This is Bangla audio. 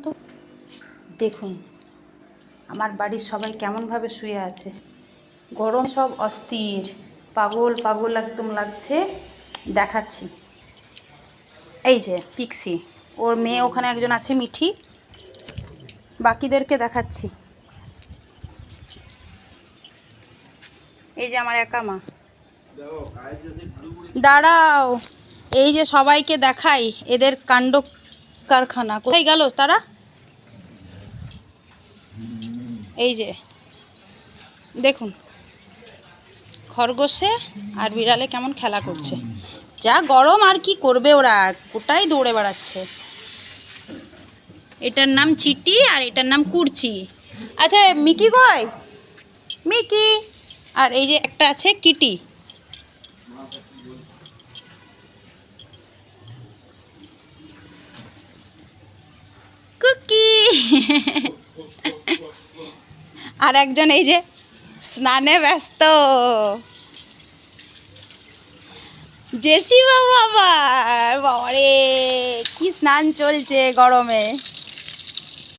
তো। দেখুন আমার বাড়ির সবাই কেমনভাবে শুয়ে আছে, গরম সব অস্থির, পাগল পাগল একদম লাগছে। দেখাচ্ছি, এই যে পিক্সি, ওর মেয়ে ওখানে একজন আছে মিঠি, বাকিদেরকে দেখাচ্ছি। এই যে আমার একা মা, দাঁড়াও, এই যে সবাইকে দেখাই এদের কাণ্ড কারখানা। কোথায় গেল তারা? এই যে দেখুন খরগোশে আর বিড়ালে কেমন খেলা করছে। যা গরম, আর কি করবে ওরা, গোটাই দৌড়ে বেড়াচ্ছে। এটার নাম চিটি আর এটার নাম কুরচি। আচ্ছা মিকি কই? মিকি। আর এই যে একটা আছে কিটি। কুকি। আর একজন এই যে স্নানে ব্যস্ত, জেসি বাবা। বাবারে কি স্নান চলছে গরমে।